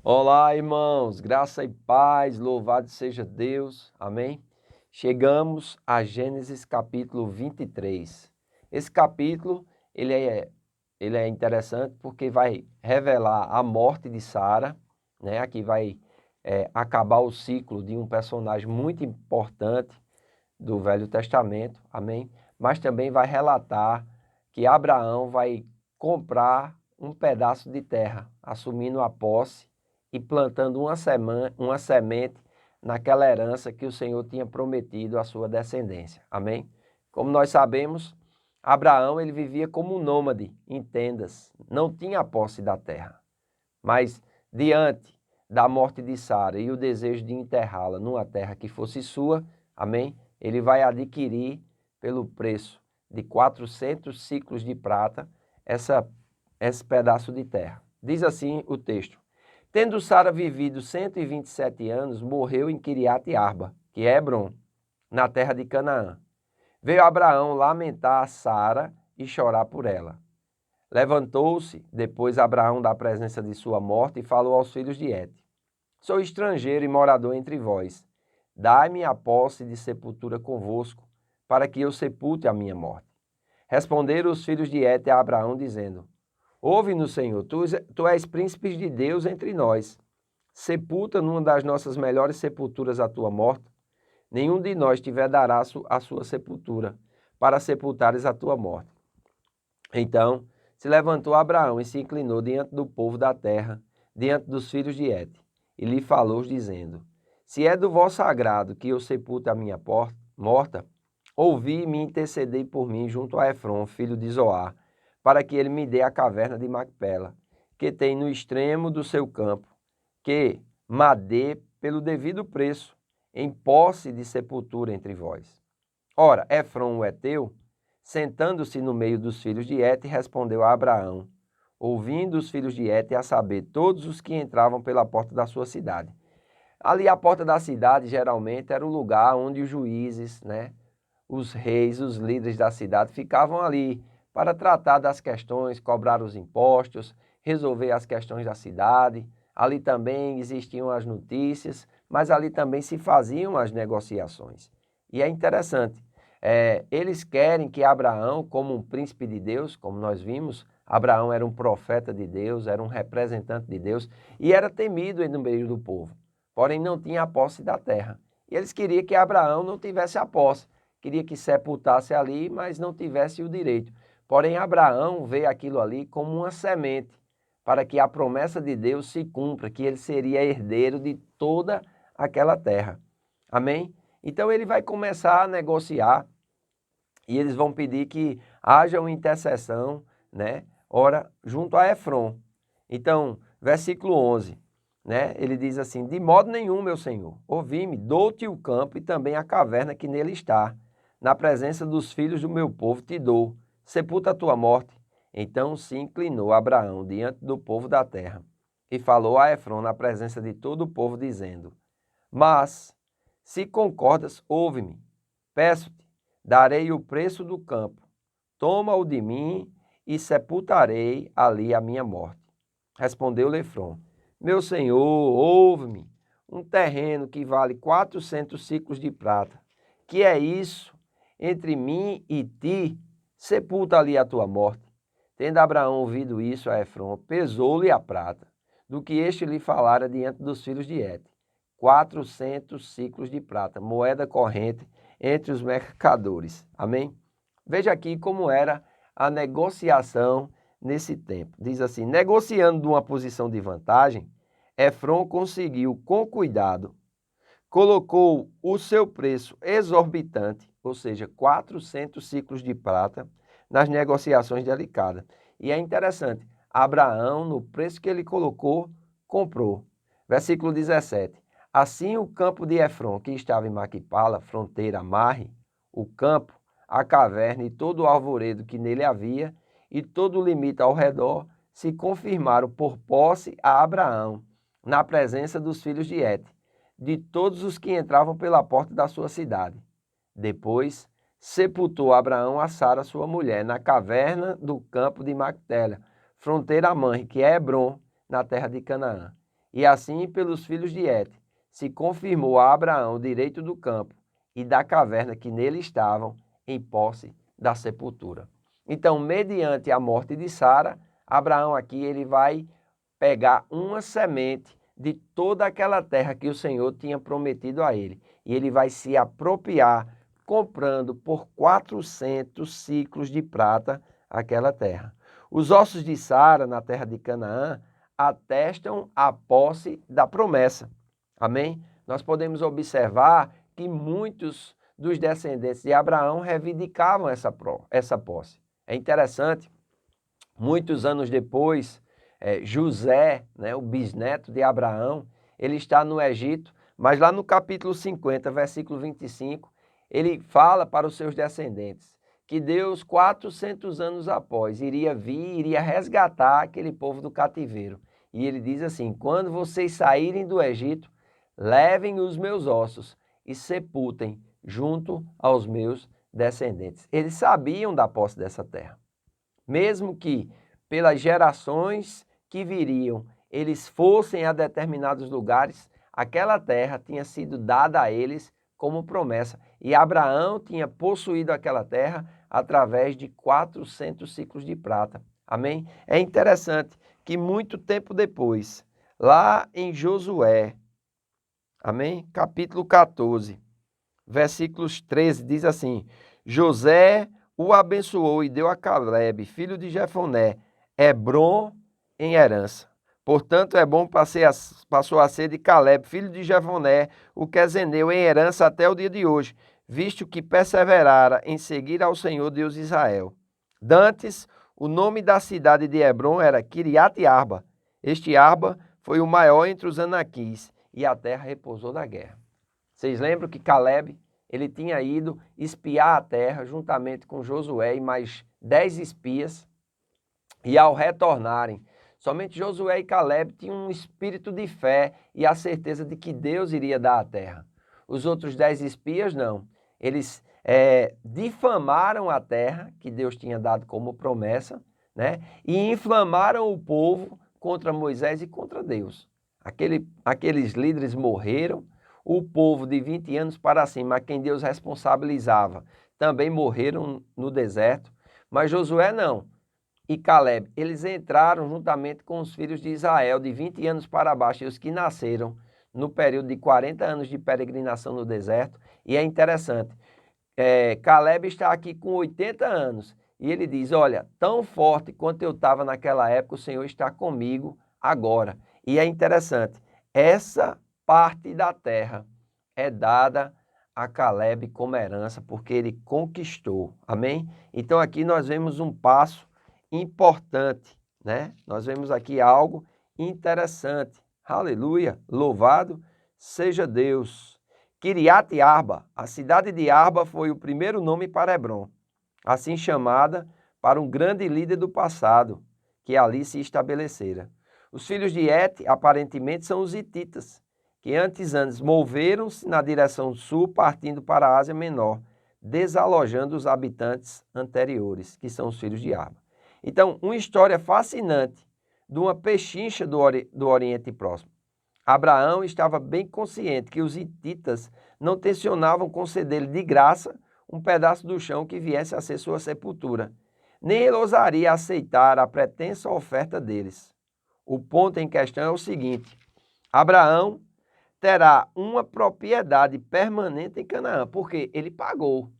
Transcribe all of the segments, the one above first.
Olá, irmãos, graça e paz, louvado seja Deus, amém? Chegamos a Gênesis capítulo 23. Esse capítulo, ele é interessante porque vai revelar a morte de Sara, né? Aqui vai acabar o ciclo de um personagem muito importante do Velho Testamento, amém? Mas também vai relatar que Abraão vai comprar um pedaço de terra, assumindo a posse e plantando uma semente naquela herança que o Senhor tinha prometido à sua descendência. Amém? Como nós sabemos, Abraão ele vivia como um nômade em tendas, não tinha a posse da terra. Mas diante da morte de Sara e o desejo de enterrá-la numa terra que fosse sua, amém? Ele vai adquirir pelo preço de 400 ciclos de prata esse pedaço de terra. Diz assim o texto: Tendo Sara vivido 127 anos, morreu em Quiriate Arba, que é Hebrom, na terra de Canaã. Veio Abraão lamentar a Sara e chorar por ela. Levantou-se, depois Abraão da presença de sua morte, e falou aos filhos de Et: Sou estrangeiro e morador entre vós. Dai-me a posse de sepultura convosco, para que eu sepulte a minha morte. Responderam os filhos de Et a Abraão, dizendo: Ouve-nos, Senhor, tu és príncipe de Deus entre nós. Sepulta numa das nossas melhores sepulturas a tua morte. Nenhum de nós te vedará a sua sepultura, para sepultares a tua morte. Então se levantou Abraão e se inclinou diante do povo da terra, diante dos filhos de Et, e lhe falou, dizendo: Se é do vosso agrado que eu sepulte a minha morta, ouvi e me intercedei por mim junto a Efrom, filho de Zoar, para que ele me dê a caverna de Macpela, que tem no extremo do seu campo, que madê pelo devido preço, em posse de sepultura entre vós. Ora, Efrom o heteu, sentando-se no meio dos filhos de Et, respondeu a Abraão, ouvindo os filhos de Et, a saber, todos os que entravam pela porta da sua cidade. Ali a porta da cidade, geralmente, era o lugar onde os juízes, né, os reis, os líderes da cidade ficavam ali para tratar das questões, cobrar os impostos, resolver as questões da cidade. Ali também existiam as notícias, mas ali também se faziam as negociações. E é interessante, eles querem que Abraão, como um príncipe de Deus, como nós vimos, Abraão era um profeta de Deus, era um representante de Deus e era temido no meio do povo, porém não tinha a posse da terra. E eles queriam que Abraão não tivesse a posse, queria que sepultasse ali, mas não tivesse o direito. Porém, Abraão vê aquilo ali como uma semente, para que a promessa de Deus se cumpra, que ele seria herdeiro de toda aquela terra. Amém? Então ele vai começar a negociar e eles vão pedir que haja uma intercessão, né? Ora, junto a Efrom. Então, versículo 11, né? Ele diz assim: De modo nenhum, meu senhor, ouvi-me, dou-te o campo e também a caverna que nele está. Na presença dos filhos do meu povo te dou, sepulta a tua morte. Então se inclinou Abraão diante do povo da terra e falou a Efrom na presença de todo o povo, dizendo: Mas, se concordas, ouve-me, peço-te, darei o preço do campo, toma-o de mim e sepultarei ali a minha morte. Respondeu-lhe Efrom: Meu senhor, ouve-me, um terreno que vale 400 ciclos de prata. Que é isso entre mim e ti? Sepulta ali a tua morte. Tendo Abraão ouvido isso a Efrom, pesou-lhe a prata, do que este lhe falara diante dos filhos de Et. 400 ciclos de prata, moeda corrente entre os mercadores. Amém? Veja aqui como era a negociação nesse tempo. Diz assim: negociando de uma posição de vantagem, Efrom conseguiu com cuidado, colocou o seu preço exorbitante, ou seja, 400 ciclos de prata, nas negociações delicadas. E é interessante, Abraão, no preço que ele colocou, comprou. Versículo 17. Assim o campo de Efrom, que estava em Maquipala, fronteira a Marre, o campo, a caverna e todo o arvoredo que nele havia, e todo o limite ao redor, se confirmaram por posse a Abraão, na presença dos filhos de Et, de todos os que entravam pela porta da sua cidade. Depois sepultou Abraão a Sara, sua mulher, na caverna do campo de Macpela, fronteira a Manre, que é Hebrom, na terra de Canaã. E assim pelos filhos de Et, se confirmou a Abraão o direito do campo e da caverna que nele estavam, em posse da sepultura. Então, mediante a morte de Sara, Abraão aqui ele vai pegar uma semente de toda aquela terra que o Senhor tinha prometido a ele. E ele vai se apropriar comprando por 400 ciclos de prata aquela terra. Os ossos de Sara na terra de Canaã atestam a posse da promessa. Amém? Nós podemos observar que muitos dos descendentes de Abraão reivindicavam essa posse. É interessante, muitos anos depois, José, né, o bisneto de Abraão, ele está no Egito, mas lá no capítulo 50, versículo 25, ele fala para os seus descendentes que Deus, 400 anos após, iria vir, iria resgatar aquele povo do cativeiro. E ele diz assim: quando vocês saírem do Egito, levem os meus ossos e sepultem junto aos meus descendentes. Eles sabiam da posse dessa terra. Mesmo que pelas gerações que viriam, eles fossem a determinados lugares, aquela terra tinha sido dada a eles como promessa. E Abraão tinha possuído aquela terra através de 400 ciclos de prata. Amém? É interessante que muito tempo depois, lá em Josué, amém? Capítulo 14, versículos 13, diz assim: José o abençoou e deu a Calebe, filho de Jefoné, Hebrom em herança. Portanto, Hebrom passou a ser de Calebe, filho de Jefoné, o quezeneu, em herança até o dia de hoje, visto que perseverara em seguir ao Senhor Deus de Israel. Dantes, o nome da cidade de Hebrom era Quiriate-Arba. Este Arba foi o maior entre os anaquis, e a terra repousou da guerra. Vocês lembram que Calebe, ele tinha ido espiar a terra juntamente com Josué e mais 10 espias, e ao retornarem, somente Josué e Calebe tinham um espírito de fé e a certeza de que Deus iria dar a terra. Os outros 10 espias não. Eles difamaram a terra que Deus tinha dado como promessa, né? E inflamaram o povo contra Moisés e contra Deus. Aqueles líderes morreram, o povo de 20 anos para cima, a quem Deus responsabilizava, também morreram no deserto, mas Josué não. E Calebe, eles entraram juntamente com os filhos de Israel, de 20 anos para baixo, e os que nasceram no período de 40 anos de peregrinação no deserto. E é interessante, Calebe está aqui com 80 anos, e ele diz: olha, tão forte quanto eu estava naquela época, o Senhor está comigo agora. E é interessante, essa parte da terra é dada a Calebe como herança, porque ele conquistou. Amém? Então aqui nós vemos um passo importante, né? Nós vemos aqui algo interessante. Aleluia! Louvado seja Deus. Quiriate-Arba, a cidade de Arba foi o primeiro nome para Hebrom, assim chamada para um grande líder do passado, que ali se estabelecera. Os filhos de Et, aparentemente, são os hititas, que antes moveram-se na direção sul, partindo para a Ásia Menor, desalojando os habitantes anteriores, que são os filhos de Arba. Então, uma história fascinante de uma pechincha do Oriente Próximo. Abraão estava bem consciente que os hititas não tensionavam conceder-lhe de graça um pedaço do chão que viesse a ser sua sepultura. Nem ele ousaria aceitar a pretensa oferta deles. O ponto em questão é o seguinte: Abraão terá uma propriedade permanente em Canaã, porque ele pagou.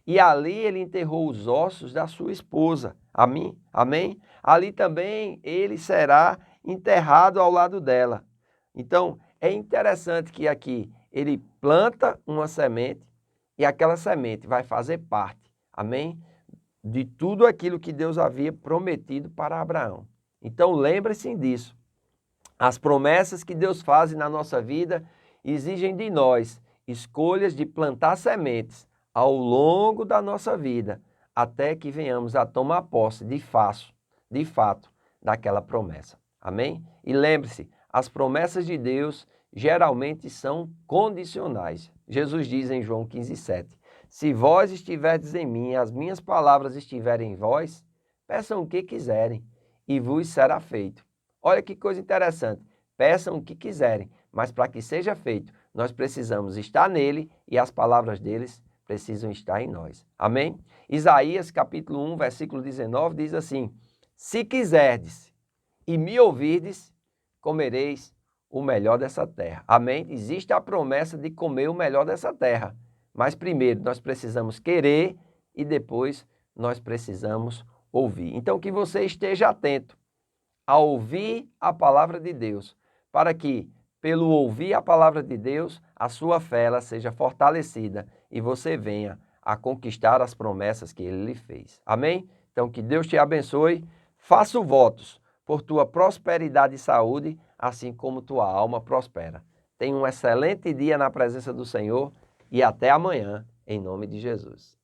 E ali ele enterrou os ossos da sua esposa. Amém? Amém? Ali também ele será enterrado ao lado dela. Então, é interessante que aqui ele planta uma semente e aquela semente vai fazer parte, amém? De tudo aquilo que Deus havia prometido para Abraão. Então, lembre-se disso. As promessas que Deus faz na nossa vida exigem de nós escolhas de plantar sementes ao longo da nossa vida, até que venhamos a tomar posse de fato, daquela promessa. Amém? E lembre-se, as promessas de Deus geralmente são condicionais. Jesus diz em João 15:7, se vós estiverdes em mim, as minhas palavras estiverem em vós, peçam o que quiserem e vos será feito. Olha que coisa interessante, peçam o que quiserem, mas para que seja feito, nós precisamos estar nele e as palavras deles precisam estar em nós. Amém? Isaías capítulo 1, versículo 19 diz assim: se quiserdes e me ouvirdes, comereis o melhor dessa terra. Amém? Existe a promessa de comer o melhor dessa terra. Mas primeiro nós precisamos querer e depois nós precisamos ouvir. Então que você esteja atento a ouvir a palavra de Deus, para que pelo ouvir a palavra de Deus, a sua fé ela seja fortalecida e você venha a conquistar as promessas que Ele lhe fez. Amém? Então que Deus te abençoe. Faço votos por tua prosperidade e saúde, assim como tua alma prospera. Tenha um excelente dia na presença do Senhor e até amanhã, em nome de Jesus.